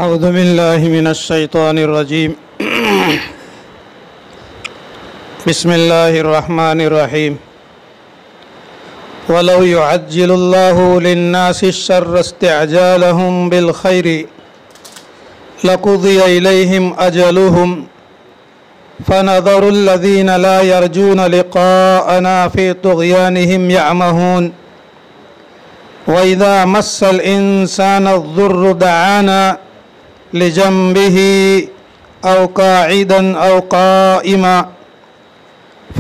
أعوذ بالله من الشيطان الرجيم بسم الله الرحمن الرحيم ولو يعجل الله للناس الشر استعجالهم بالخير لقضي إليهم أجلهم فنذر الذين لا يرجون لقاءنا في طغيانهم يعمهون وإذا مس الإنسان الضر دعانا لجنبه أو قاعدا أو قائما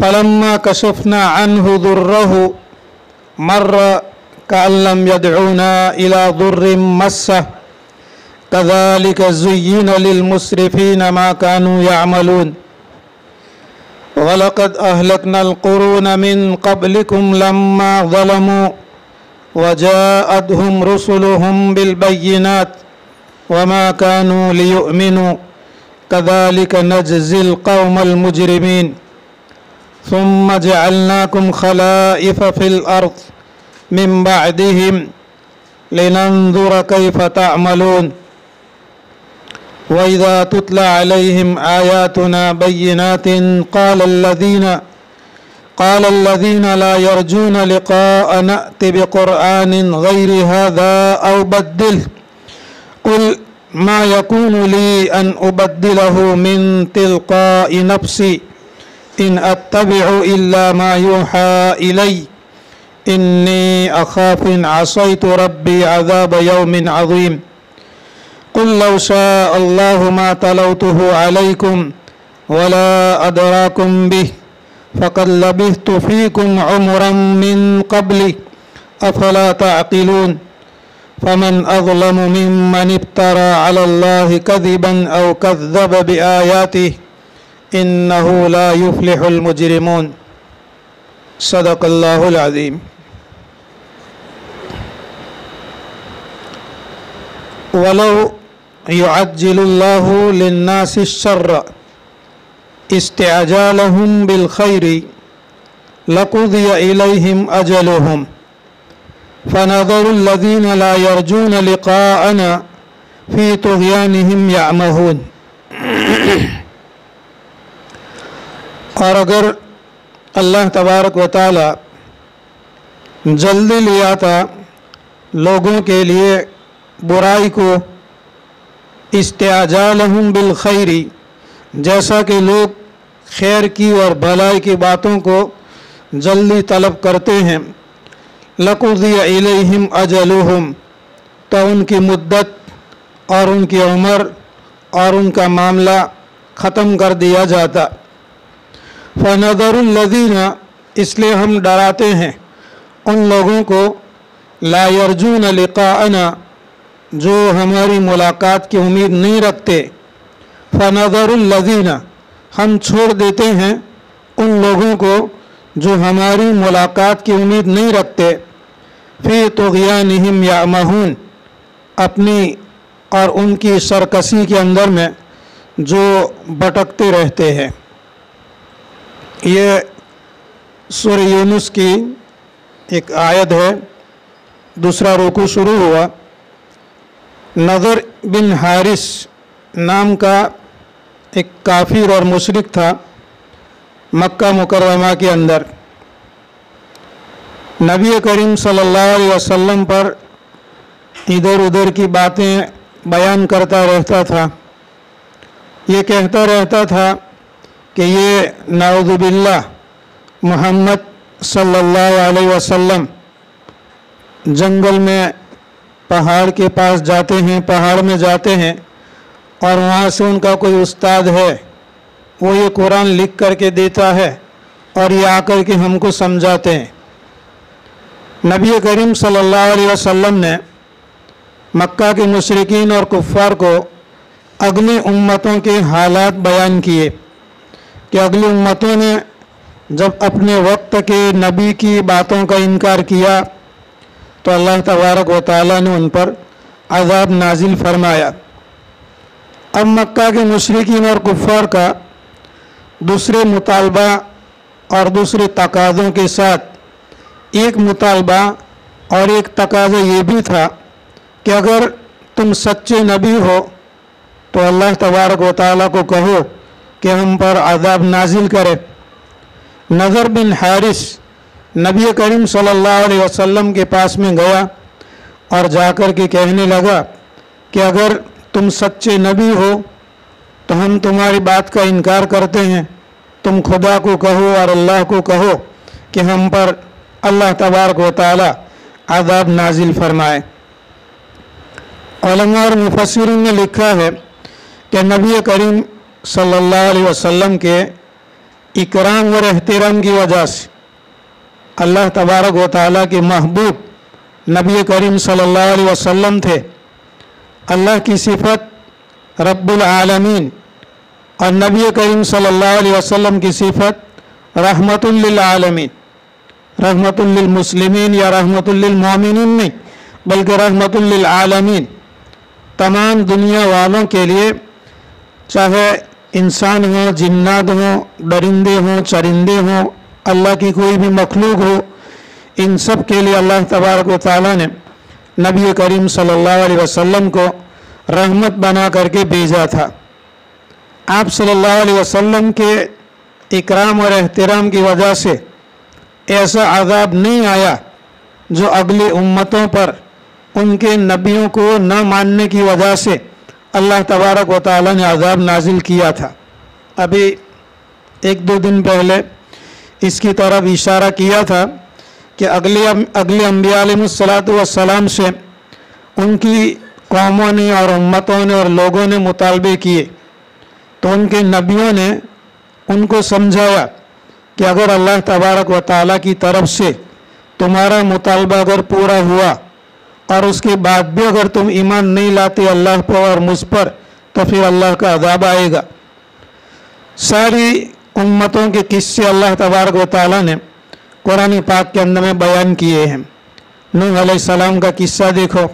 فلما كشفنا عنه ضره مر كأن لم يدعونا إلى ضر مسه كذلك زين للمسرفين ما كانوا يعملون ولقد أهلكنا القرون من قبلكم لما ظلموا وجاءتهم رسلهم بالبينات وما كانوا ليؤمنوا كذلك نجزي القوم المجرمين ثم جعلناكم خلائف في الأرض من بعدهم لننظر كيف تعملون وإذا تتلى عليهم آياتنا بينات قال الذين لا يرجون لقاء نأت بقرآن غير هذا أو بدله قل ما يكون لي أن أبدله من تلقاء نفسي إن أتبع إلا ما يوحى إلي إني أخاف إن عصيت ربي عذاب يوم عظيم قل لو شاء الله ما تلوته عليكم ولا أدراكم به فقد لبثت فيكم عمرا من قبلي أفلا تعقلون فمن أظلم ممن افترى على الله كذبا أو كذب بآياته إنه لا يفلح المجرمون صدق الله العظيم ولو يعجل الله للناس الشر استعجالهم بالخير لقضي إليهم أجلهم فنذر الذين لا يرجون لقاءنا في طغيانهم يعمهون اور اگر اللہ تبارک و تعالی جلدی لے آتا لوگوں کے لیے برائی کو استعجالهم بالخیر جیسا کہ لوگ خیر کی اور بھلائی کی باتوں کو جلدی طلب کرتے ہیں لقضی الیہم اجلہم تو ان کی مدت اور ان کی عمر اور ان کا معاملہ ختم کر دیا جاتا فنذر الذین اس لیے ہم ڈراتے ہیں ان لوگوں کو لا یرجون لقاءنا جو ہماری ملاقات کی امید نہیں رکھتے فنذر الذین ہم چھوڑ دیتے ہیں ان لوگوں کو جو ہماری ملاقات کی امید نہیں رکھتے فی طغیانہم یعمہون اپنی اور ان کی سرکشی کے اندر میں جو بھٹکتے رہتے ہیں. یہ سورہ یونس کی ایک آیت ہے. دوسرا رکوع شروع ہوا. نضر بن حارث نام کا ایک کافر اور مشرک تھا مکہ مکرمہ کے اندر. نبی کریم صلی اللہ علیہ وسلم پر ادھر ادھر کی باتیں بیان کرتا رہتا تھا. یہ کہتا رہتا تھا کہ یہ نعوذ باللہ محمد صلی اللہ علیہ وسلم جنگل میں پہاڑ کے پاس جاتے ہیں, پہاڑ میں جاتے ہیں اور وہاں سے ان کا کوئی استاد ہے, وہ یہ قرآن لکھ کر کے دیتا ہے اور یہ آ کر کے ہم کو سمجھاتے ہیں. نبی کریم صلی اللہ علیہ وسلم نے مکہ کے مشرکین اور کفار کو اگلی امتوں کے حالات بیان کیے کہ اگلی امتوں نے جب اپنے وقت کے نبی کی باتوں کا انکار کیا تو اللہ تبارک و تعالیٰ نے ان پر عذاب نازل فرمایا. اب مکہ کے مشرکین اور کفار کا دوسرے مطالبہ اور دوسرے تقاضوں کے ساتھ ایک مطالبہ اور ایک تقاضا یہ بھی تھا کہ اگر تم سچے نبی ہو तो अल्लाह तबारक व तआला को कहो कि हम पर अज़ाब नाजिल करे। नज़र बिन हारिस नबी करीम सल्लल्लाहु अलैहि वसल्लम के पास में गया और जाकर के कहने लगा कि अगर तुम सच्चे नबी हो तो हम तुम्हारी बात का इनकार करते हैं, तुम खुदा को कहो और अल्लाह को कहो कि हम पर अल्लाह तबारक व तआला अज़ाब नाजिल फरमाए। उलमा और मुफस्सिरीन ने लिखा है कि नबी करीम सल्लल्लाहु अलैहि वसल्लम के इकराम और एहतराम की वजह से अल्लाह तबारक व तआला के महबूब नबी करीम सल्लल्लाहु अलैहि वसल्लम थे। अल्लाह की सिफत रब्बुल आलमीन और नबी करीम सल्लल्लाहु अलैहि वसल्लम की सिफत रहमतुल लिल आलमीन, रहमतुल लिल मुस्लिमीन या रहमतुल लिल मोमिनीन नहीं बल्कि रहमतुल लिल आलमीन, तमाम दुनिया वालों के लिए, चाहे इंसान हो, जिन्नात हो, दरिंदे हो, चरिंदे हो, अल्लाह की कोई भी मखलूक हो, इन सब के लिए अल्लाह तबारक व तआला ने नबी करीम सल्लल्लाहु अलैहि वसल्लम को रहमत बना करके भेजा था। आप सल्लल्लाहु अलैहि वसल्लम के इकराम और एहतराम की वजह से ऐसा अज़ाब नहीं आया जो अगली उम्मतों पर उनके नबियों को न मानने की वजह से अल्लाह तबारक व तआला ने अज़ाब नाजिल किया था। अभी एक दो दिन पहले इसकी तरफ इशारा किया था कि अगले अंबिया अलैहिस्सलातु वस्सलाम से उनकी कौमों ने और उम्मतों ने और लोगों ने मुतालबे किए तो उनके नबियों ने उनको समझाया कि अगर अल्लाह तबारक व तआला की तरफ से तुम्हारा मुतालबा अगर पूरा हुआ और उसके बाद भी अगर तुम ईमान नहीं लाते अल्लाह पर और मुझ पर तो फिर अल्लाह का अज़ाब आएगा। सारी उम्मतों के किस्से अल्लाह तबारक व तआला ने कुरान पाक के अंदर में बयान किए हैं। नूह अलैहिस्सलाम का किस्सा देखो,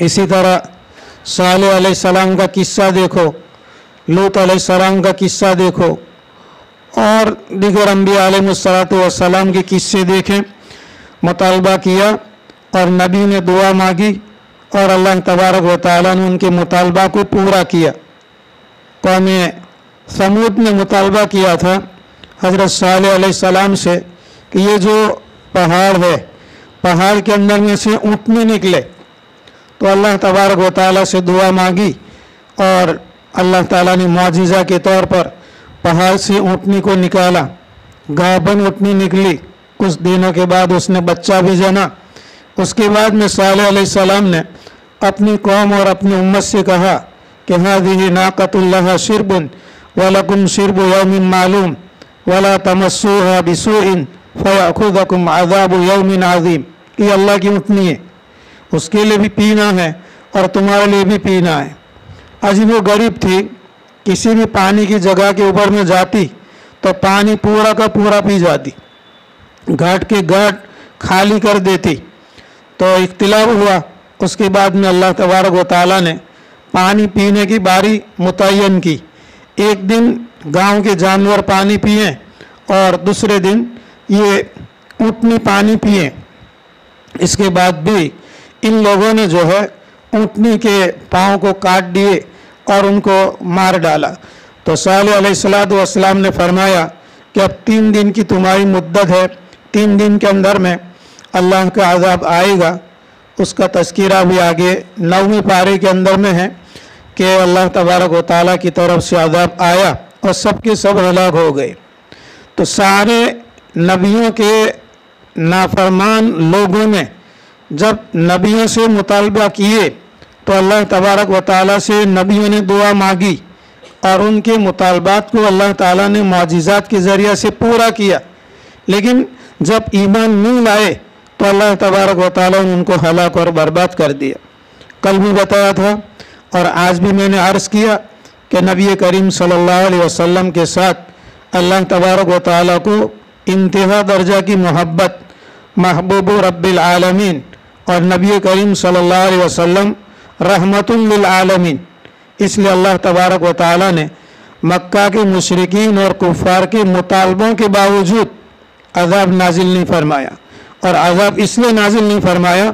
इसी तरह सालेह अलैहिस्सलाम का किस्सा देखो, लूत अलैहिस्सलाम का किस्सा देखो और दीगर अंबिया अलैहिस्सलातु वस्सलाम के किस्से देखें। मुतालबा किया और नबी ने दुआ मांगी और अल्लाह तबारक व तआला ने उनके मुतालबा को पूरा किया। कौम समूद ने मुतालबा किया था हज़रत सालेह अलैहिस्सलाम से कि ये जो पहाड़ है, पहाड़ के अंदर में से ऊँटनी निकले, तो अल्लाह तबारक व तआला से दुआ मांगी और अल्लाह ताला ने मौजिज़ा के तौर पर पहाड़ से ऊँटनी को निकाला। गाभन ऊँटनी निकली, कुछ दिनों के बाद उसने बच्चा भी जना। उसके बाद में सालेह अलैहिस्सलाम ने अपनी कौम और अपनी उम्मत से कहा कि हाज़िही नाक़तुल्लाह शिरबुन वलकुम शिरबु यौमिन मालूम वला तमस्सूहा बिसूइन फयअख़ुज़कुम अज़ाबु यौमिन अज़ीम, कि अल्लाह की ऊँटनी है, उसके लिए भी पीना है और तुम्हारे लिए भी पीना है। अजी वो गरीब थी, किसी भी पानी की जगह के ऊपर में जाती तो पानी पूरा का पूरा पी जाती, घाट के घाट खाली कर देती। तो इख्तिलाफ हुआ, उसके बाद में अल्लाह तबारक व तआला ने पानी पीने की बारी मुतय्यन की। एक दिन गांव के जानवर पानी पिए और दूसरे दिन ये ऊँटनी पानी पिए। इसके बाद भी इन लोगों ने जो है ऊँटनी के पाँव को काट दिए और उनको मार डाला। तो सालेह अलैहिस्सलातु वस्सलाम ने फरमाया कि अब 3 दिन की तुम्हारी मुद्दत है, 3 दिन के अंदर में अल्लाह का अज़ाब आएगा। उसका तज़किरा भी आगे 9वें पारे के अंदर में है कि अल्लाह तबारक व तआला की तरफ से अज़ाब आया और सब के सब हलाक हो गए। तो सारे नबियों के नाफरमान लोगों ने जब नबियों से मुतालबा किए तो अल्लाह तबारक व तआला से नबियों ने दुआ मांगी और उनके मुतालबात को अल्लाह ताला ने मौजिज़ात के ज़रिए से पूरा किया। लेकिन जब ईमान नहीं लाए तो अल्लाह तबारक व तआला ने उनको हलाक और बर्बाद कर दिया। कल भी बताया था और आज भी मैंने अर्ज़ किया कि नबी करीम सल्लल्लाहु अलैहि वसल्लम के साथ अल्लाह तबारक व तआला को इंतहा दर्जा की मोहब्बत, महबूब रब्बिल आलमीन और नबी करीम सल्लल्लाहु अलैहि वसल्लम रहमतुल लिल आलमीन, इसलिए अल्लाह तबारक व तआला ने मक्का के मुशरिकीन और कुफ़ार के मुतालबों के बावजूद अज़ाब नाजिल नहीं फरमाया। और अज़ाब इसलिए नाजिल नहीं फरमाया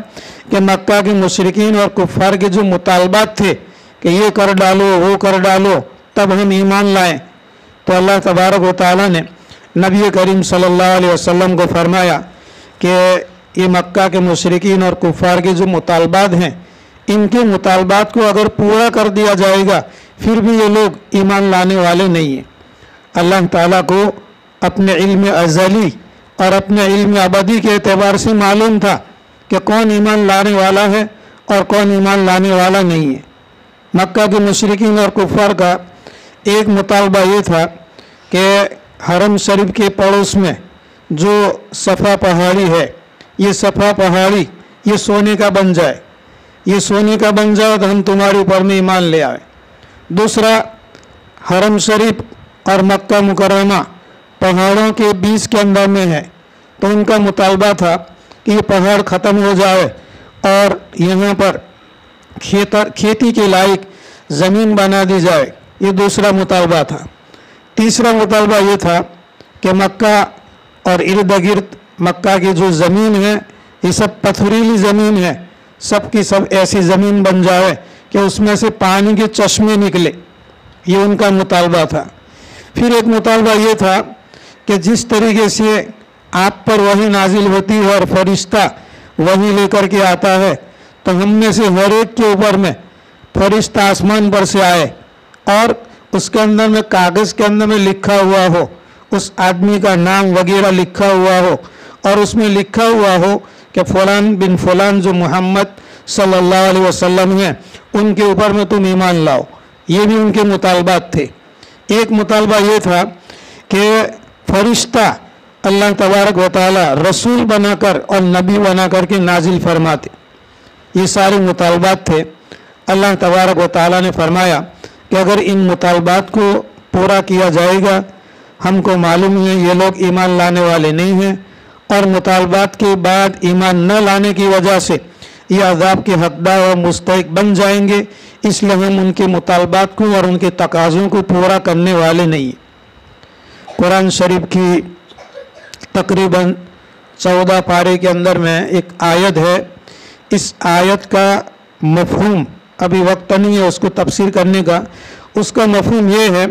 कि मक्का के मुशरिकीन और कुफ़ार के जो मुतालबात थे कि ये कर डालो वो कर डालो तब हम ईमान लाएं। तो अल्लाह तबारक व तआला ने नबी करीम सल्लल्लाहु अलैहि वसल्लम को फरमाया कि ये मक्का के मुशरिकीन और कुफ़ार के जो मुतालबात हैं, इनके मुतालबात को अगर पूरा कर दिया जाएगा फिर भी ये लोग ईमान लाने वाले नहीं हैं। अल्लाह ताला को अपने इल्म अज़ली और अपने इल्म अबदी के एतबार से मालूम था कि कौन ईमान लाने वाला है और कौन ईमान लाने वाला नहीं है। मक्का के मुशरिकीन और कुफ़ार का एक मुतालबा ये था कि हरम शरीफ के पड़ोस में जो सफ़ा पहाड़ी है, ये सफ़ा पहाड़ी ये सोने का बन जाए, ये सोने का बन जाए तो हम तुम्हारे ऊपर में ईमान ले आए। दूसरा, हरम शरीफ और मक्का मुकर्रमा पहाड़ों के बीच के अंदर में है, तो उनका मुतालबा था कि ये पहाड़ ख़त्म हो जाए और यहाँ पर खेती के लायक ज़मीन बना दी जाए, ये दूसरा मुतालबा था। तीसरा मुतालबा ये था कि मक्का और इर्द गिर्द मक्का की जो ज़मीन है ये सब पथरीली ज़मीन है, सब की सब ऐसी ज़मीन बन जाए कि उसमें से पानी के चश्मे निकले, ये उनका मुतालबा था। फिर एक मुतालबा ये था कि जिस तरीके से आप पर वही नाजिल होती है और फरिश्ता वही लेकर के आता है, तो हम में से हर एक के ऊपर में फरिश्ता आसमान पर से आए और उसके अंदर में कागज़ के अंदर में लिखा हुआ हो, उस आदमी का नाम वगैरह लिखा हुआ हो और उसमें लिखा हुआ हो कि फ़लान बिन फ़लान जो मोहम्मद सल्लल्लाहु अलैहि वसल्लम हैं उनके ऊपर में तुम ईमान लाओ। ये भी उनके मुतालबात थे। एक मुतालबा ये था कि फरिश्ता अल्लाह तबारक व तआला रसूल बनाकर और नबी बनाकर के नाजिल फरमाते, ये सारे मुतालबात थे। अल्लाह तबारक व तआला ने फरमाया कि अगर इन मुतालबात को पूरा किया जाएगा, हमको मालूम है ये लोग ईमान लाने वाले नहीं हैं और मुतालबात के बाद ईमान न लाने की वजह से ये अज़ाब के हकदार और मुस्तहिक बन जाएंगे, इसलिए हम उनके मुतालबात को और उनके तकाज़ों को पूरा करने वाले नहीं। कुरान शरीफ की तकरीबन 14 पारे के अंदर में एक आयत है। इस आयत का मफ़हूम अभी वक्त नहीं है उसको तफसीर करने का। उसका मफ़हूम ये है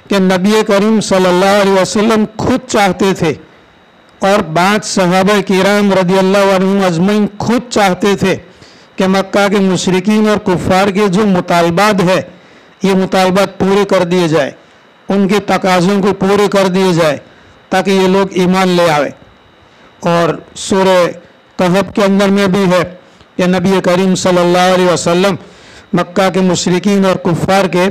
कि नबी करीम सल्लल्लाहु अलैहि वसल्लम खुद चाहते थे और बाद सहाबा किराम रदियल्लाहु अन्हुम अजमईन खुद चाहते थे कि मक्का के मुशरिकीन और कुफ़ार के जो मुतालबात है ये मुतालबात पूरे कर दिए जाए, उनके तकाज़ों को पूरे कर दिए जाए ताकि ये लोग ईमान ले आए। और सूरह कहफ के अंदर में भी है कि नबी करीम सल्लल्लाहु अलैहि वसल्लम मक्का के मुशरिकीन और कुफ़ार के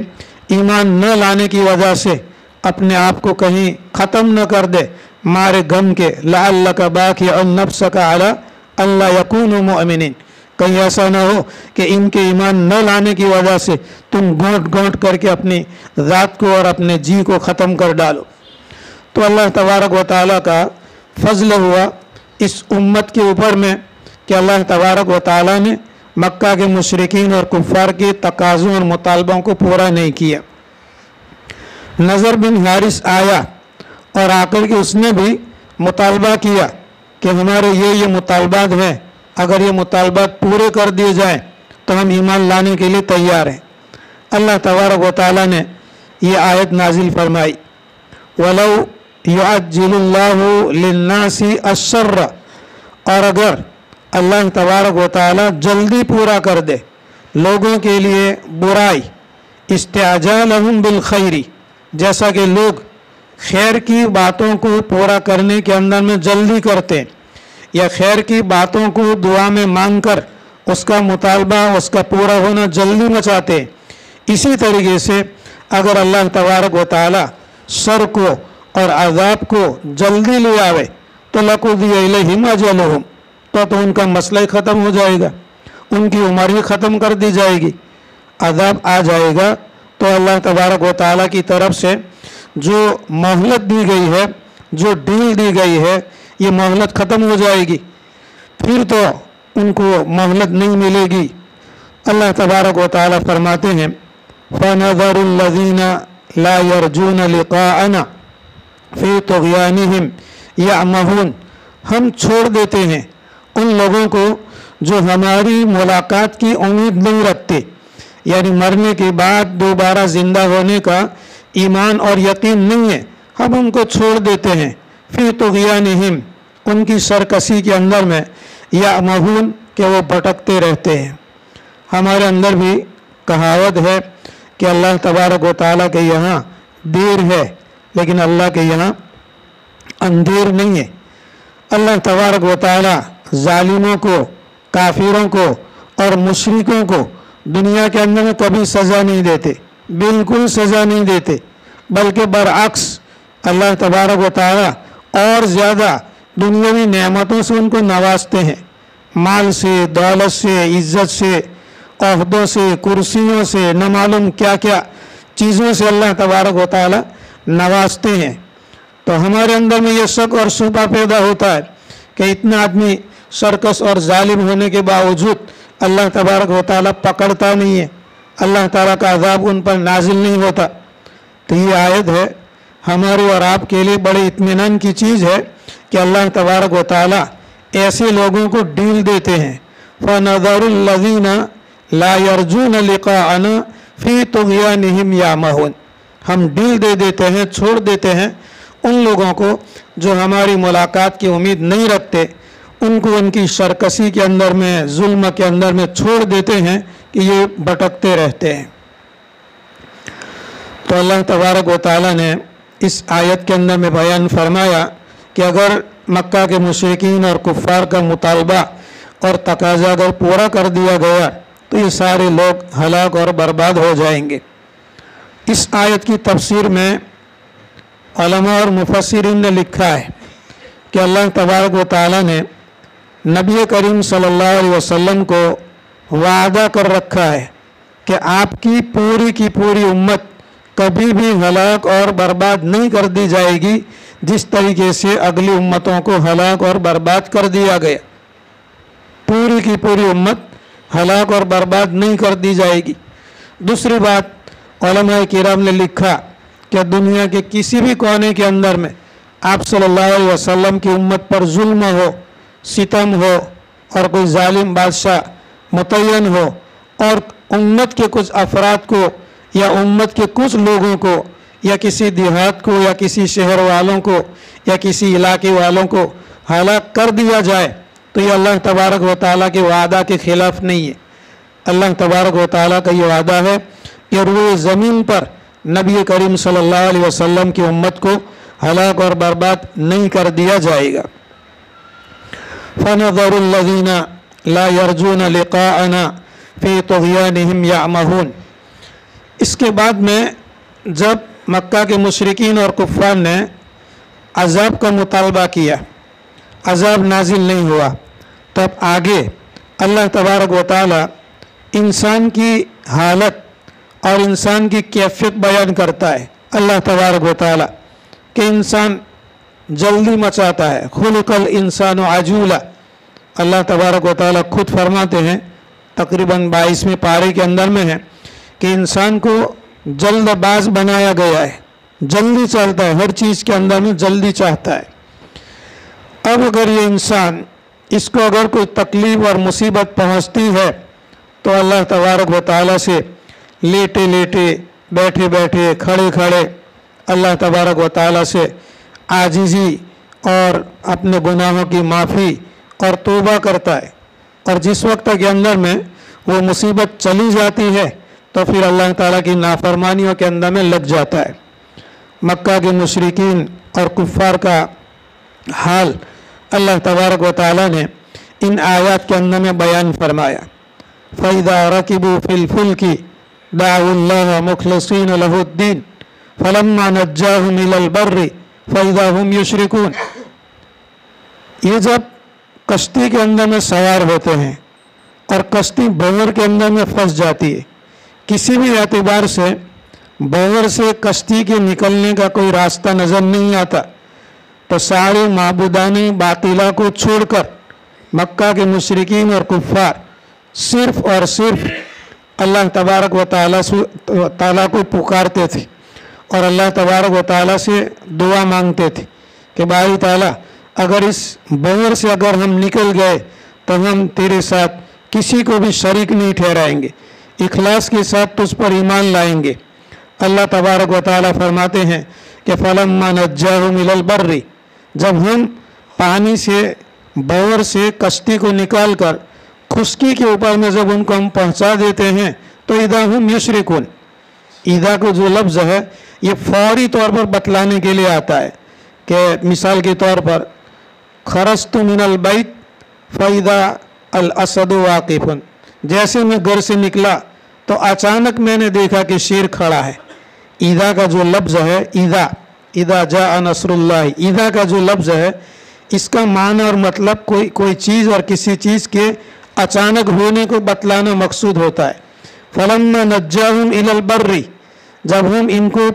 ईमान न लाने की वजह से अपने आप को कहीं ख़त्म न कर दे, मारे गम के लअल्लका बाक़िउन नफ्सका अला अल्ला यकूनु मुअमिनीन, कहीं ऐसा ना हो कि इनके ईमान न लाने की वजह से तुम घोंट घोंट करके अपनी ज़ात को और अपने जी को ख़त्म कर डालो। तो अल्लाह तबारक व तआला का फ़ज़ल हुआ इस उम्मत के ऊपर में कि अल्लाह तबारक व तआला ने मक्का के मुशरिकीन और कुफ़ार के तकाज़ों और मुतालबों को पूरा नहीं किया। नज़र बिन हारिस आया और आकर के उसने भी मुतालबा किया कि हमारे ये मुतालबात हैं, अगर ये मुतालबात पूरे कर दिए जाएं तो हम ईमान लाने के लिए तैयार हैं। अल्लाह तबारक व तआला ने ये आयत नाजिल फरमाई, वलौ युअज्जिलुल्लाहु लिन्नासी अश्शर्र, और अगर अल्लाह तबारक व तआला जल्दी पूरा कर दे लोगों के लिए बुराई, इस्तिअजालहुम बिल खैरी, जैसा कि लोग खैर की बातों को पूरा करने के अंदर में जल्दी करते हैं या खैर की बातों को दुआ में मांग कर उसका मुतालबा उसका पूरा होना जल्दी मचाते हैं, इसी तरीके से अगर अल्लाह तबारक व तआला शर को और अज़ाब को जल्दी ले आवे तो लक़ुदिया इलैहिम अजलुहुम, तो उनका मसला ही ख़त्म हो जाएगा, उनकी उम्र ही ख़त्म कर दी जाएगी। अज़ाब आ जाएगा तो अल्लाह तबारक व तआला की तरफ से जो मोहलत दी गई है, जो डील दी गई है, ये मोहलत ख़त्म हो जाएगी, फिर तो उनको मोहलत नहीं मिलेगी। अल्लाह तबारक व तआला फरमाते हैं, फ़नज़रुल लज़ीना ला यरजून लिक़ाअना फ़ी तुग़यानिहिम यअमहून, हम छोड़ देते हैं उन लोगों को जो हमारी मुलाकात की उम्मीद नहीं रखते यानी मरने के बाद दोबारा ज़िंदा होने का ईमान और यकीन नहीं है, हम उनको छोड़ देते हैं। फिर तुग़यानिहिम, उनकी सरकशी के अंदर में, या महून कि वो भटकते रहते हैं। हमारे अंदर भी कहावत है कि अल्लाह तबारक व तआला के यहाँ देर है, लेकिन अल्लाह के यहाँ अंधेर नहीं है। अल्लाह तबारक व तआला जालिमों को, काफिरों को और मुशरिकों को दुनिया के अंदर में कभी सज़ा नहीं देते, बिल्कुल सज़ा नहीं देते, बल्कि बरअक्स अल्लाह तबारक व तआला और ज़्यादा दुनियावी नेमतों से उनको नवाजते हैं। माल से, दौलत से, इज़्ज़त से, ओहदों से, कुर्सियों से, न मालूम क्या क्या चीज़ों से अल्लाह तबारक व तआला नवाजते हैं। तो हमारे अंदर में ये शक और शुबा पैदा होता है कि इतना आदमी सरकस और जालिम होने के बावजूद अल्लाह तबारक व तआला पकड़ता नहीं है, अल्लाह ताला का अज़ाब उन पर नाजिल नहीं होता। तो ये आयत है हमारे और आपके लिए बड़े इत्मीनान की चीज़ है कि अल्लाह तबारक व तआला ऐसे लोगों को डील देते हैं। फ़नज़रुल्लज़ीना ला यरजून लिक़ाअना फ़ी तुग़यानिहिम यामहून, हम डील दे देते हैं, छोड़ देते हैं उन लोगों को जो हमारी मुलाकात की उम्मीद नहीं रखते, उनको उनकी सरकशी के अंदर में, जुल्म के अंदर में छोड़ देते हैं कि ये भटकते रहते हैं। तो अल्लाह तबारक व तआला ने इस आयत के अंदर में बयान फरमाया कि अगर मक्का के मुशरिकीन और कुफ़ार का मुतालबा और तकाजा अगर पूरा कर दिया गया तो ये सारे लोग हलाक और बर्बाद हो जाएंगे। इस आयत की तफसीर में उलमा और मुफस्सिरीन ने लिखा है कि अल्लाह तबारक व तआला ने नबी करीम सल्लल्लाहु अलैहि वसल्लम को वादा कर रखा है कि आपकी पूरी की पूरी उम्मत कभी भी हलाक और बर्बाद नहीं कर दी जाएगी जिस तरीके से अगली उम्मतों को हलाक और बर्बाद कर दिया गया। पूरी की पूरी उम्मत हलाक और बर्बाद नहीं कर दी जाएगी। दूसरी बात, उलमा किराम ने लिखा कि दुनिया के किसी भी कोने के अंदर में आप सल्लल्लाहु अलैहि वसल्लम की उम्मत पर जुल्म हो, सितम हो और कोई जालिम बादशाह मुतय्यन हो और उम्मत के कुछ अफराद को या उम्मत के कुछ लोगों को या किसी देहात को या किसी शहर वालों को या किसी इलाके वालों को हलाक कर दिया जाए तो ये अल्लाह तबारक व तआला के वादा के ख़िलाफ़ नहीं है। अल्लाह तबारक व तआला का ये वादा है कि रूए ज़मीन पर नबी करीम सल्लल्लाहु अलैहि वसल्लम की उम्मत को हलाक और बर्बाद नहीं कर दिया जाएगा। फ़नज़रुल्लज़ीना ला यरजून लिक़ाअना फ़ी तुग़यानिहिम यामहून। इसके बाद में जब मक्का के मुशरिकीन और कुफ़ार ने अज़ाब का मुतालबा किया, अज़ाब नाजिल नहीं हुआ, तब आगे अल्लाह तबारक व तआला इंसान की हालत और इंसान की कैफियत बयान करता है। अल्लाह तबारक व तआला कि इंसान जल्दी मचाता है, खुलकल इंसान आजूला। अल्लाह तबारक व तआला खुद फरमाते हैं, तकरीबन 22वें पारे के अंदर में है कि इंसान को जल्दबाज बनाया गया है, जल्दी चलता है, हर चीज़ के अंदर में जल्दी चाहता है। अब अगर ये इंसान, इसको अगर कोई तकलीफ़ और मुसीबत पहुंचती है तो अल्लाह तबारक व तआला से लेटे लेटे, बैठे बैठे, खड़े खड़े अल्लाह तबारक व तआला से आजिज़ी और अपने गुनाहों की माफ़ी और तौबा करता है। और जिस वक्त के अंदर में वो मुसीबत चली जाती है तो फिर अल्लाह ताला की नाफरमानियों के अंदर में लग जाता है। मक्का के मुशरिकीन और कुफ़ार का हाल अल्लाह तबारक व तआला ने इन आयत के अंदर में बयान फरमाया। फ़इज़ा रकिबू फ़िल फ़ुल्कि दाउल्लाह मुख़लिसीन लहुद्दीन फ़लम्मा नज्जाहुम इलल बर्रि फ़इज़ा हुम युशरिकून। ये जब कश्ती के अंदर में सवार होते हैं और कश्ती भंवर के अंदर में फंस जाती है, किसी भी एतबार से भंवर से कश्ती के निकलने का कोई रास्ता नज़र नहीं आता, तो सारे माबूदाने बातिला को छोड़कर मक्का के मुशरिकीन और कुफ़ार सिर्फ़ और सिर्फ अल्लाह तबारक व तआला को पुकारते थे और अल्लाह तबारक व तआला से दुआ मांगते थे कि बारी ताला अगर इस भंवर से अगर हम निकल गए तो हम तेरे साथ किसी को भी शरीक नहीं ठहराएंगे, इखलास के साथ तुझ पर ईमान लाएंगे। अल्लाह तबारक व तआला फरमाते हैं कि फलम्मा नज्जाहुम इलल बर्री, जब हम पानी से बवर से कश्ती को निकाल कर खुश्की के ऊपर में जब उनको हम पहुंचा देते हैं तो इदा हम युशरिकुन, ईदा को जो लफ्ज़ है ये फौरी तौर पर बतलाने के लिए आता है कि मिसाल के तौर पर खरस्तु मिनल बैत फ़इदा अल असदु वाक़िफ़ुन, जैसे मैं घर से निकला तो अचानक मैंने देखा कि शेर खड़ा है। ईदा का जो लफ्ज़ है इदा जा नसरुल्लाह, ईदा का जो लफ्ज़ है इसका माना और मतलब कोई चीज़ और किसी चीज़ के अचानक होने को बतलाना मकसूद होता है। फलम्मा नज्जाहुम इलल बर्री, जब हम इनको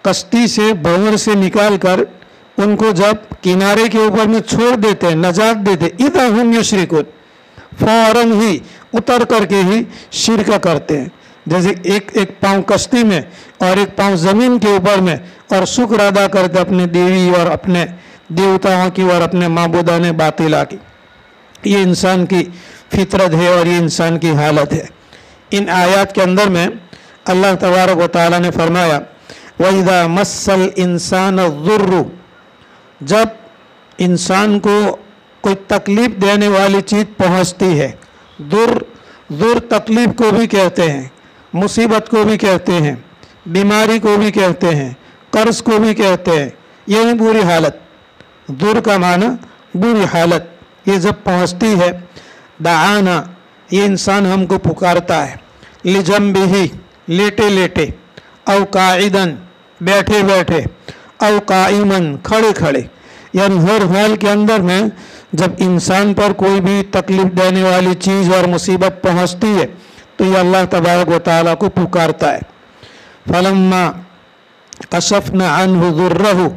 कश्ती से भंवर से निकाल कर उनको जब किनारे के ऊपर में छोड़ देते हैं, नजात देते, इदा हम युशरिकुन, फौरन ही उतर करके ही शिरक करते हैं। जैसे एक पाँव कश्ती में और एक पाँव ज़मीन के ऊपर में, और शुक्र अदा करते अपने देवी और अपने देवताओं की और अपने माबूदाने बातिला की। ये इंसान की फितरत है और ये इंसान की हालत है। इन आयत के अंदर में अल्लाह तबारक व तआला ने फरमाया वइदा मस्सल इंसान दुर्रु, जब इंसान को कोई तकलीफ़ देने वाली चीज़ पहुंचती है, दुर तकलीफ़ को भी कहते हैं, मुसीबत को भी कहते हैं, बीमारी को भी कहते हैं, कर्ज को भी कहते हैं, ये भी बुरी हालत। दुर का माना बुरी हालत, ये जब पहुंचती है, दाआना, ये इंसान हमको पुकारता है, लिजम्बिही, लेटे लेटे, औ काइदन, बैठे बैठे, औ काइमन, खड़े खड़े, यानी हर हाल के अंदर में जब इंसान पर कोई भी तकलीफ देने वाली चीज़ और मुसीबत पहुंचती है तो ये अल्लाह तबारक व तआला को पुकारता है। फलम्मा कशफना अन्हु दुर्रहु,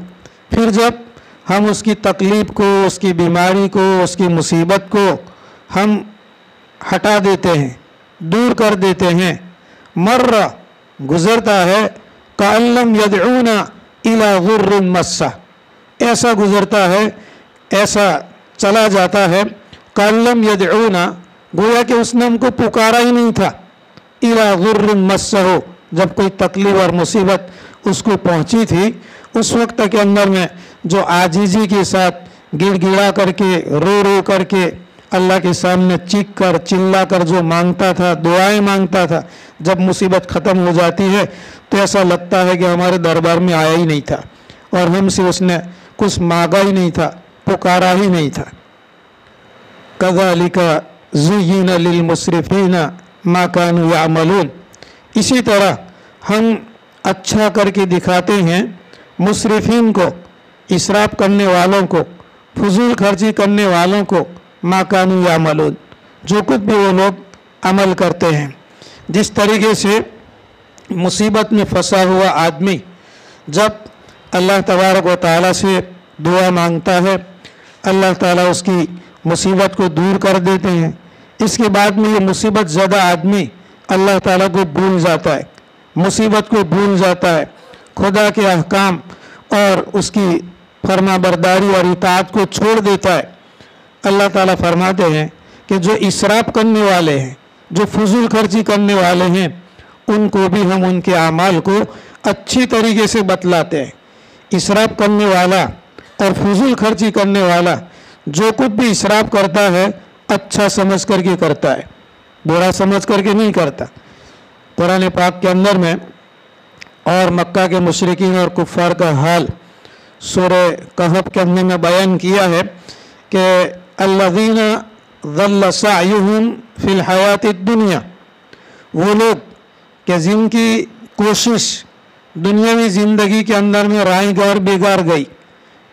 फिर जब हम उसकी तकलीफ़ को, उसकी बीमारी को, उसकी मुसीबत को हम हटा देते हैं, दूर कर देते हैं, मर्रा, गुज़रता है, कअल्लम यदऊना इला गुर्रिन मस्सा, ऐसा गुज़रता है, ऐसा चला जाता है, कअल्लम यदऊना, गोया कि उसने हमको पुकारा ही नहीं था, इला गुर्रिन मस्सा हो, जब कोई तकलीफ़ और मुसीबत उसको पहुंची थी, उस वक्त के अंदर में जो आजीजी के साथ गिड़गिड़ा करके, रो करके अल्लाह के सामने चीख कर चिल्ला कर जो मांगता था, दुआएं मांगता था, जब मुसीबत ख़त्म हो जाती है तो ऐसा लगता है कि हमारे दरबार में आया ही नहीं था और हमसे उसने कुछ मांगा ही नहीं था, पुकारा ही नहीं था। कज़ालिका ज़ुय्यिना लिलमुस्रिफ़ीना मा कानू यामलून, इसी तरह हम अच्छा करके दिखाते हैं मुसरिफीन को, इसराफ करने वालों को, फजूल खर्ची करने वालों को, मा कानू यामलून, जो कुछ भी वो लोग अमल करते हैं। जिस तरीके से मुसीबत में फंसा हुआ आदमी जब अल्लाह तबारक व तआला से दुआ मांगता है, अल्लाह ताला उसकी मुसीबत को दूर कर देते हैं। इसके बाद में ये मुसीबत ज़्यादा आदमी अल्लाह ताला को भूल जाता है, मुसीबत को भूल जाता है, खुदा के अहकाम और उसकी फरमाबरदारी और इताअत को छोड़ देता है। अल्लाह ताला फरमाते हैं कि जो इसराफ करने वाले हैं, जो फजूल खर्ची करने वाले हैं, उनको भी हम उनके आमाल को अच्छी तरीके से बतलाते हैं। इसराफ करने वाला और फजूल खर्ची करने वाला जो कुछ भी इसराफ करता है अच्छा समझ करके करता है, बुरा समझ करके नहीं करता। कुरान पाक के अंदर में और मक्का के मुशरिकीन और कुफ़ार का हाल सूरह कहफ के अंदर में बयान किया है कि अल्लज़ीना ज़ल्ल सअयुहुम फ़िल हयातिद दुनिया, वो लोग कि जिनकी कोशिश दुनियावी ज़िंदगी के अंदर में रायगार बिगाड़ गई,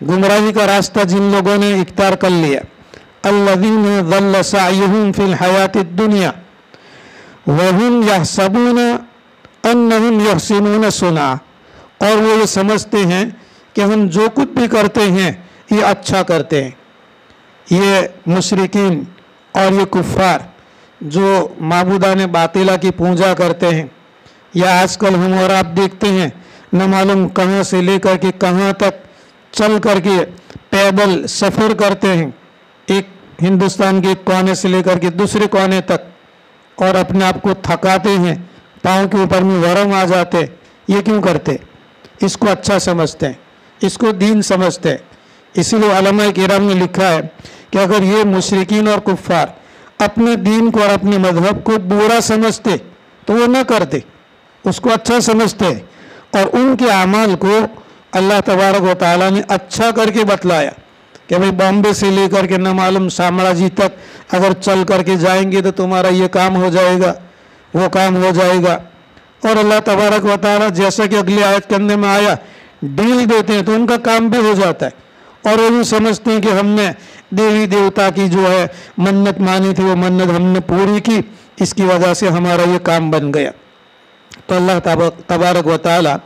गुमराही का रास्ता जिन लोगों ने इख्तियार कर लिया, अल्लज़ीना ज़ल्ल सअयुहुम फ़िल हयातिद दुनिया वहुम यहसबूना अन्नहुम यहसिनून सुना, और वो ये समझते हैं कि हम जो कुछ भी करते हैं ये अच्छा करते हैं। ये मुशरिकीन और ये कुफ़ार जो माबूदाने बातिला की पूजा करते हैं, या आजकल हम और आप देखते हैं न मालूम कहाँ से लेकर के कहाँ तक चल करके पैदल सफ़र करते हैं, एक हिंदुस्तान के एक कोने से लेकर के दूसरे कोने तक اور اپنے آپ کو تھکاتے ہیں، پاؤں کے اوپر میں ورم آ جاتے، یہ کیوں کرتے؟ اس کو اچھا سمجھتے ہیں، اس کو دین سمجھتے ہیں۔ اسی لیے علماء کرام نے لکھا ہے کہ اگر یہ مشرکین اور کفار اپنے دین کو اور اپنے مذہب کو برا سمجھتے تو وہ نہ کرتے، اس کو اچھا سمجھتے ہیں، اور ان کے اعمال کو اللہ تبارک و تعالیٰ نے اچھا کر کے بتلایا کہ بھئی بامبے سے لے کر کے نہ معلوم سامراجی تک اگر چل کر کے جائیں گے تو تمہارا یہ کام ہو جائے گا، وہ کام ہو جائے گا۔ اور اللہ تبارک و تعالیٰ جیسا کہ اگلی آیت کے اندر میں آیا ڈیل دیتے ہیں تو ان کا کام بھی ہو جاتا ہے، اور وہ بھی سمجھتے ہیں کہ ہم نے دیوی دیوتا کی جو ہے منت مانی تھی، وہ منت ہم نے پوری کی، اس کی وجہ سے ہمارا یہ کام بن گیا۔ تو اللہ تبارک و تعالیٰ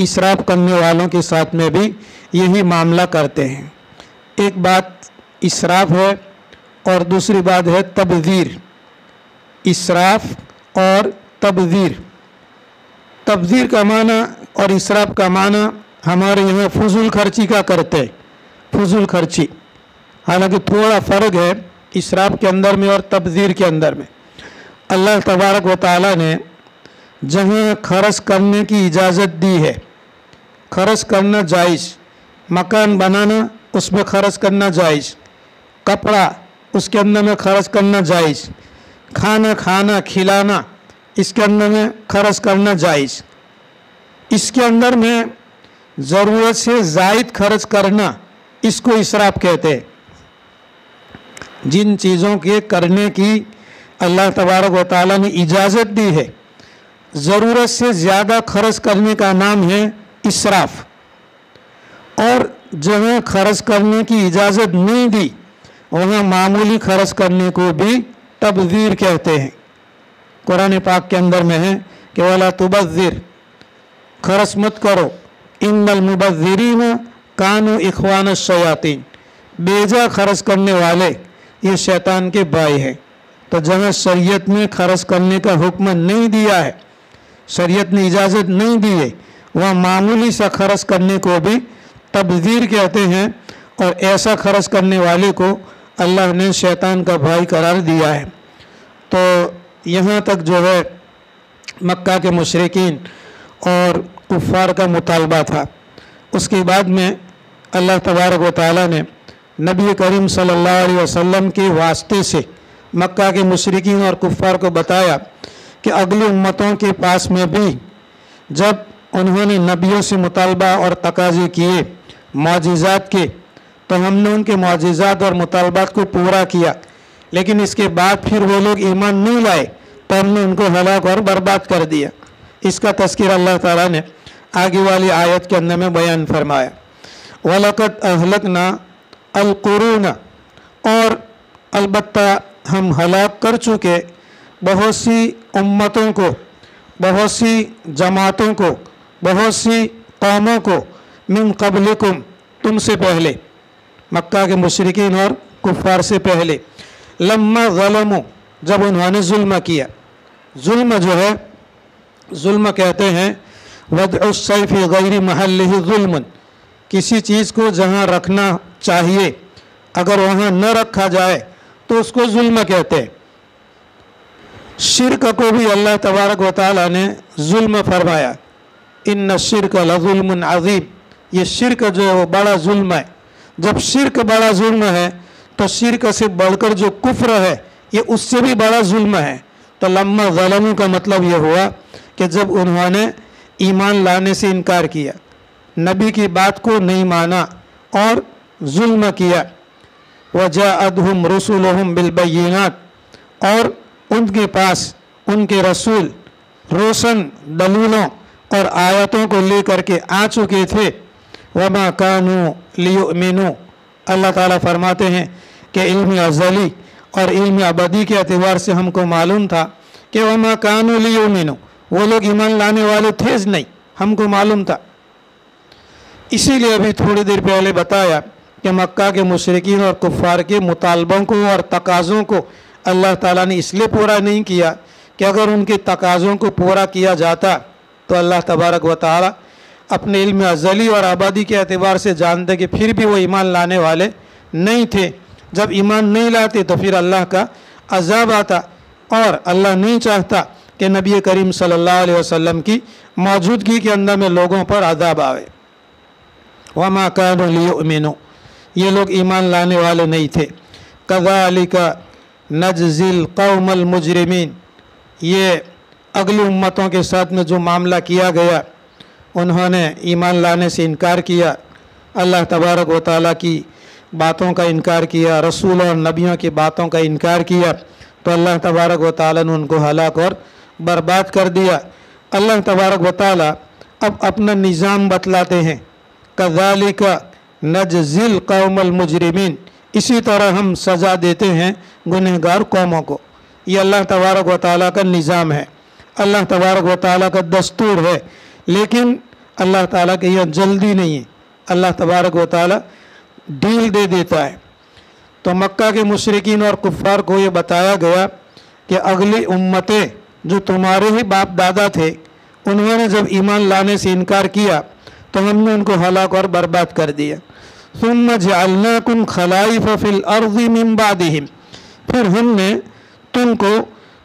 اسراف کرنے والوں کے ساتھ میں بھی یہی معاملہ کرتے ہیں۔ ایک بات اسراف ہے اور دوسری بات ہے تبذیر۔ اسراف اور تبذیر، تبذیر کا معنی اور اسراف کا معنی ہمارے یہاں فضول خرچی کا کرتے ہیں، فضول خرچی، حالانکہ تھوڑا فرق ہے اسراف کے اندر میں اور تبذیر کے اندر میں۔ اللہ تبارک و تعالیٰ نے جہاں خرچ کرنے کی اجازت دی ہے، خرچ کرنا جائز، مکان بنانا اس میں خرچ کرنا جائز، کپڑا اس کے اندر میں خرچ کرنا جائز، کھانا کھانا کھلانا اس کے اندر میں خرچ کرنا جائز، اس کے اندر میں ضرورت سے زائد خرچ کرنا اس کو اسراف کہتے ہیں۔ جن چیزوں کے کرنے کی اللہ تبارک و تعالیٰ نے اجازت دی ہے، ضرورت سے زیادہ خرچ کرنے کا نام ہے اسراف، اور جہاں خرچ کرنے کی اجازت نہیں دی وہاں معمولی خرچ کرنے کو بھی تبذیر کہتے ہیں۔ قرآن پاک کے اندر میں ہے کہ وَلَا تُبَذِّرْ، خرچ مت کرو، إِنَّ الْمُبَذِّرِينَ كَانُوا إِخْوَانَ الشَّيَاطِينَ، بیجا خرچ کرنے والے یہ شیطان کے بھائی ہیں۔ تو جہاں شریعت میں خرچ کرنے کا حکم نہیں دیا ہے، شریعت نے اجازت نہیں دی ہے، وہاں معمولی سا خرچ کرنے کو بھی تبذیر کہتے ہیں، اور ایسا خرچ کرنے والے کو اللہ نے شیطان کا بھائی قرار دیا ہے۔ تو یہاں تک جو ہے مکہ کے مشرکین اور کفار کا مطالبہ تھا۔ اس کے بعد میں اللہ تبارک و تعالیٰ نے نبی کریم صلی اللہ علیہ وسلم کے واسطے سے مکہ کے مشرکین اور کفار کو بتایا کہ اگلی امتوں کے پاس میں بھی جب انہوں نے نبیوں سے مطالبہ اور تقاضے کیے معجزات کے، تو ہم نے ان کے معجزات اور مطالبات کو پورا کیا، لیکن اس کے بعد پھر وہ لوگ ایمان نہیں لائے تو ہم نے ان کو ہلاک اور برباد کر دیا۔ اس کا تذکرہ اللہ تعالیٰ نے آگے والی آیت کے اندر میں بیان فرمایا۔ وَلَقَدْ أَهْلَكْنَا الْقُرُونَ، اور البتہ ہم ہلاک کر چکے بہت سی امتوں کو، بہت سی جماعتوں کو، بہت سی قوموں کو، من قبلکم، تم سے پہلے، مکہ کے مشرکین اور کفار سے پہلے، لما ظلموا، جب انہوں نے ظلم کیا۔ ظلم جو ہے، ظلم کہتے ہیں وضع السیف غیر محلہ ظلم، کسی چیز کو جہاں رکھنا چاہیے اگر وہاں نہ رکھا جائے تو اس کو ظلم کہتے ہیں۔ شرک کو بھی اللہ تبارک و تعالیٰ نے ظلم فرمایا، ان الشرک لظلم عظیم، یہ شرک جو ہے وہ بڑا ظلم ہے۔ جب شرک بڑا ظلم ہے تو شرک سے بڑھ کر جو کفر ہے یہ اس سے بھی بڑا ظلم ہے۔ تو لما ظلموا کا مطلب یہ ہوا کہ جب انہوں نے ایمان لانے سے انکار کیا، نبی کی بات کو نہیں مانا اور ظلم کیا، وجاءتهم رسلهم بالبینات، اور ان کے پاس ان کے رسول روشن دلیلوں اور آیتوں کو لے کر کے آ چکے تھے، وما كانوا ليؤمنوا، اللہ تعالیٰ فرماتے ہیں کہ علم ازلی اور علم ابدی کے اعتبار سے ہم کو معلوم تھا کہ وما كانوا ليؤمنوا، وہ لوگ ایمان لانے والے تھے نہیں، ہم کو معلوم تھا۔ اسی لیے ابھی تھوڑی دیر پہلے بتایا کہ مکہ کے مشرکین اور کفار کے مطالبوں کو اور تقاضوں کو اللہ تعالیٰ نے اس لیے پورا نہیں کیا کہ اگر ان کے تقاضوں کو پورا کیا جاتا تو اللہ تبارک و تعالیٰ اپنے علم ازلی اور آبادی کے اعتبار سے جانتے کہ پھر بھی وہ ایمان لانے والے نہیں تھے۔ جب ایمان نہیں لاتے تو پھر اللہ کا عذاب آتا، और अल्लाह नहीं चाहता कि नबी करीम सल्लल्लाहु अलैहि वसल्लम की मौजूदगी के अंदर में लोगों पर अज़ाब आवे। वमा कानू लियुमिनू, ये लोग ईमान लाने वाले नहीं थे। कज़ालिका नजज़िल कौमल मुजरिमीन, ये अगली उम्मतों के साथ में जो मामला किया गया, उन्होंने ईमान लाने से इनकार किया, अल्लाह तबारक व तआला की बातों का इनकार किया, रसूल और नबियों की बातों का इनकार किया, तो अल्लाह तबारक व तआला ने उनको हलाक और बर्बाद कर दिया। अल्लाह तबारक व तआला अब अपना निज़ाम बतलाते हैं, कज़ालिका नजज़िल कौमल मुजरिमीन, इसी तरह हम सज़ा देते हैं गुनहगार कौमों को। ये अल्लाह तबारक व तआला का निज़ाम है, अल्लाह तबारक व तआला का दस्तूर है। लेकिन अल्लाह ताला के यह जल्दी नहीं है, अल्लाह तबारक व तआला डील दे देता है। तो मक्का के मुशरिकीन और कुफ़ार को ये बताया गया कि अगली उम्मतें जो तुम्हारे ही बाप दादा थे, उन्होंने जब ईमान लाने से इनकार किया तो हमने उनको हलाक और बर्बाद कर दिया। सुम्मा जअलनाकुम खलाइफ फिल अर्ज़ि मिन बादिहिम, फिर हमने तुमको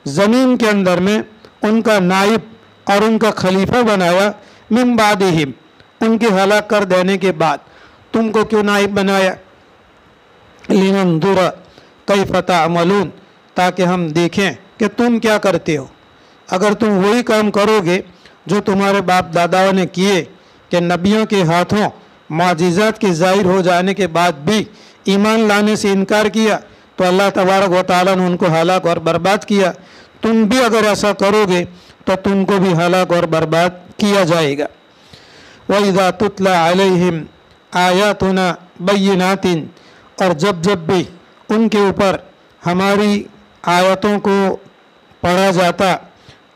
ज़मीन के अंदर में उनका नाइब और उनका खलीफा बनाया, मिन बादिहिम, उनके हलाक कर देने के बाद। तुमको क्यों नाइब बनाया? लिनंजुरा कैफ़ तअमलून, ताकि हम देखें कि तुम क्या करते हो। अगर तुम वही काम करोगे जो तुम्हारे बाप दादाओं ने किए कि नबियों के हाथों माजिज़ात के ज़ाहिर हो जाने के बाद भी ईमान लाने से इनकार किया, तो अल्लाह तबारक व तआला ने उनको हलाक और बर्बाद किया। तुम भी अगर ऐसा करोगे तो तुमको भी हलाक और बर्बाद किया जाएगा। वइज़ा तुतला अलैहिम आयातुना बय्यिनातिन, और जब जब भी उनके ऊपर हमारी आयतों को पढ़ा जाता,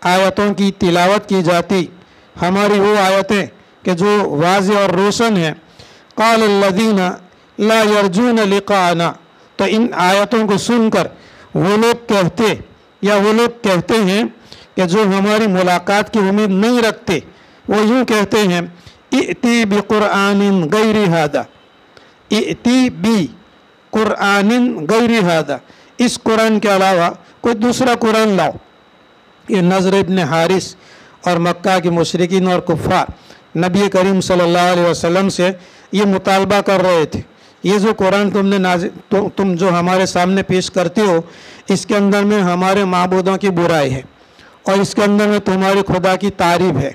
आयतों की तिलावत की जाती, हमारी वो आयतें कि जो वाज़ेह और रोशन है, क़ाल अल्लज़ीना ला यरजून लिक़ाअना, तो इन आयतों को सुनकर वो लोग कहते या वो लोग कहते हैं कि जो हमारी मुलाकात की उम्मीद नहीं रखते, वो यूँ कहते हैं इती बि क़ुरआनिन गैरि हादा, इती बि क़ुरआनिन गैरि हादा, इस कुरान के अलावा कोई दूसरा कुरान लाओ। ये नज़र इब्न हारिस और मक्का के मुशरिकीन और कुफ़ार नबी करीम सल्लल्लाहु अलैहि वसल्लम से ये मुतालबा कर रहे थे, ये जो कुरान तुम जो हमारे सामने पेश करते हो, इसके अंदर में हमारे माबूदों की बुराई है और इसके अंदर में तुम्हारी खुदा की तारीफ़ है।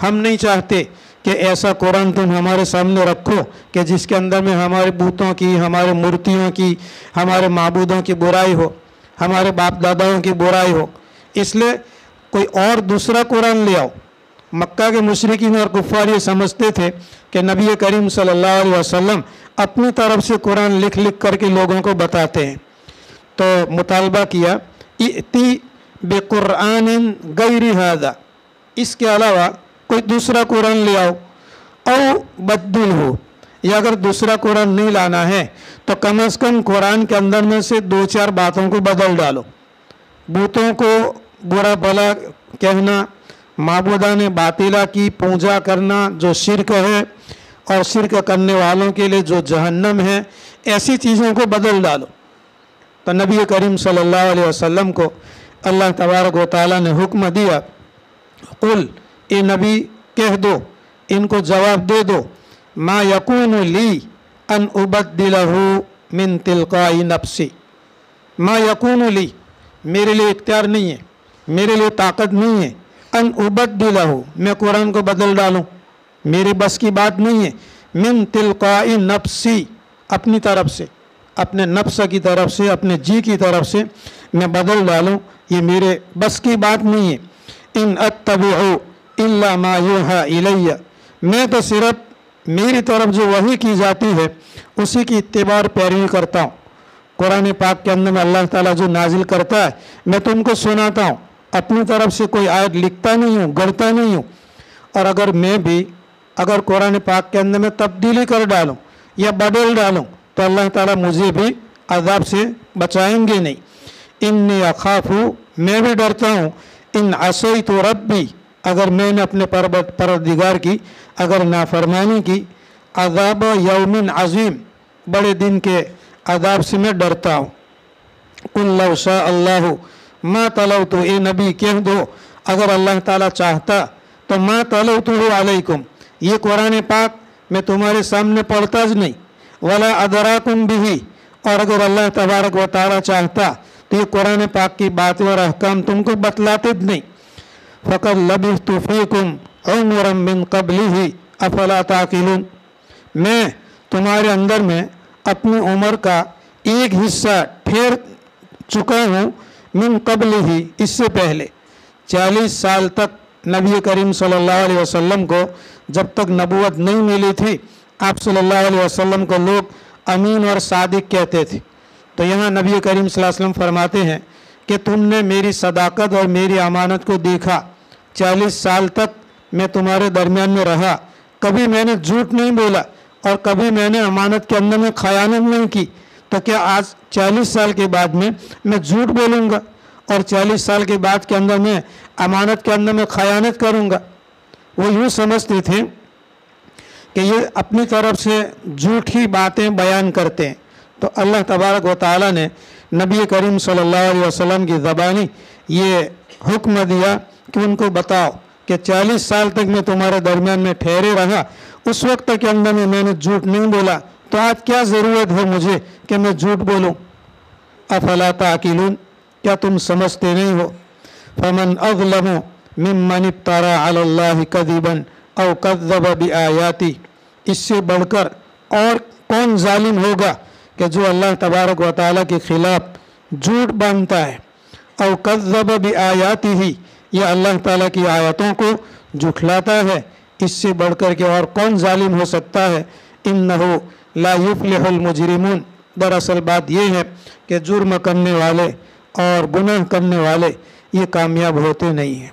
हम नहीं चाहते कि ऐसा कुरान तुम हमारे सामने रखो कि जिसके अंदर में हमारे बूतों की, हमारे मूर्तियों की, हमारे माबूदों की बुराई हो, हमारे बाप दादाओं की बुराई हो, इसलिए कोई और दूसरा कुरान ले आओ। मक्का के मुशरिकीन और कुफ़ार ये समझते थे कि नबी करीम सल्लल्लाहु अलैहि वसल्लम अपनी तरफ से कुरान लिख लिख करके लोगों को बताते हैं। तो मुतालबा किया इती बिकुरानिन गैरि हादा, इसके अलावा कोई दूसरा कुरान ले आओ। औ बद्दुल हो, या अगर दूसरा कुरान नहीं लाना है तो कम से कम कुरान के अंदर में से दो चार बातों को बदल डालो। बूतों को बुरा भला कहना, माबूदान बातिला की पूजा करना जो शिरक है, और शिरक करने वालों के लिए जो जहन्नम है, ऐसी चीज़ों को बदल डालो। तो नबी करीम सल्लल्लाहु अलैहि वसल्लम को अल्लाह तबारक व तआला ने हुक्म दिया, कुल, ए नबी कह दो, इनको जवाब दे दो, मा यकूनु ली अन उबद्दिलहु मिन तिलकाई नफ्सी, मा यकूनु ली, मेरे लिए इख्तियार नहीं है, मेरे लिए ताकत नहीं है, अन उबद्दिलहु, मैं कुरान को बदल डालूँ, मेरे बस की बात नहीं है, मिन तिलकाई नफ्सी, अपनी तरफ से, अपने नफ्स की तरफ से, अपने जी की तरफ से मैं बदल डालूँ, ये मेरे बस की बात नहीं है। इन अत्तबिउ इल्ला मा यूहा इलैया, मैं तो सिर्फ मेरी तरफ जो वही की जाती है उसी की इत्तिबा और पैरवी करता हूँ। कुरान पाक के अंदर में अल्लाह ताला जो नाजिल करता है मैं तुमको सुनाता हूँ, अपनी तरफ से कोई आयत लिखता नहीं हूँ, गढ़ता नहीं हूँ। और अगर मैं भी अगर कुरान पाक के अंदर में तब्दीली कर डालूँ या बदल डालूँ तो अल्लाह ताला मुझे भी अज़ाब से बचाएंगे नहीं। इन्नी अखाफू, मैं भी डरता हूँ, इन असैतु रब्बी, अगर मैंने अपने परवरदिगार की अगर नाफरमानी की, अज़ाब यौमिन अज़ीम, बड़े दिन के अज़ाब से मैं डरता हूँ। कुल लौ शा अल्लाहु मा तलौतु, ए नबी कह दो अगर अल्लाह ताला चाहता तो मा तलौतु अलैकुम, ये कुरान पाक मैं तुम्हारे सामने पढ़ता ज नहीं, वला अदराकुम बिही, और अगर अल्लाह तबारक व तआला चाहता तो ये कुरान पाक की बातें और अहकाम तुमको बतलाते ज नहीं। फ़क़द लबिस्तु फ़ीकुम उमरन मिन क़ब्लिही अफ़ला ताक़िलून, मैं तुम्हारे अंदर में अपनी उम्र का एक हिस्सा ठहर चुका हूँ, मिन क़ब्लिही, इससे पहले 40 साल तक नबी करीम सल्लल्लाहु अलैहि वसल्लम को जब तक नबूवत नहीं मिली थी, आप सल्लल्लाहु अलैहि वसल्लम को लोग अमीन और सादिक कहते थे। तो यहाँ नबी करीम सल्लल्लाहु अलैहि वसल्लम फरमाते हैं कि तुमने मेरी सदाकत और मेरी अमानत को देखा, 40 साल तक मैं तुम्हारे दरमियान में रहा, कभी मैंने झूठ नहीं बोला और कभी मैंने अमानत के अंदर में खयानत नहीं की, तो क्या आज 40 साल के बाद में मैं झूठ बोलूँगा और 40 साल के बाद के अंदर में अमानत के अंदर में खयानत करूँगा? वो यूँ समझते थे कि ये अपनी तरफ से झूठी बातें बयान करते हैं। तो अल्लाह तबारक व तआला ने नबी करीम सल्लल्लाहु अलैहि वसल्लम की ज़बानी ये हुक्म दिया कि उनको बताओ कि 40 साल तक मैं तुम्हारे दरमियान में ठहरे रहा, उस वक्त के अंदर में मैंने झूठ नहीं बोला, तो आज क्या ज़रूरत है मुझे कि मैं झूठ बोलूँ? अफला ताक़िलून, क्या तुम समझते नहीं हो? फमन अज़लमु मिम्मन इफ्तरा अलल्लाहि कज़िबन औ कज़्ज़ब बिआयाती, इससे बढ़कर और कौन जालिम होगा कि जो अल्लाह तबारक व तआला के खिलाफ झूठ बांधता है, औ कज़्ज़ब बिआयातिही, यह अल्लाह ताला की आयतों को झुठलाता है, इससे बढ़कर के और कौन जालिम हो सकता है? इन्नहु ला युफ्लिहुल मुजरिमून, दरअसल बात यह है कि जुर्म करने वाले और गुनाह करने वाले ये कामयाब होते नहीं हैं।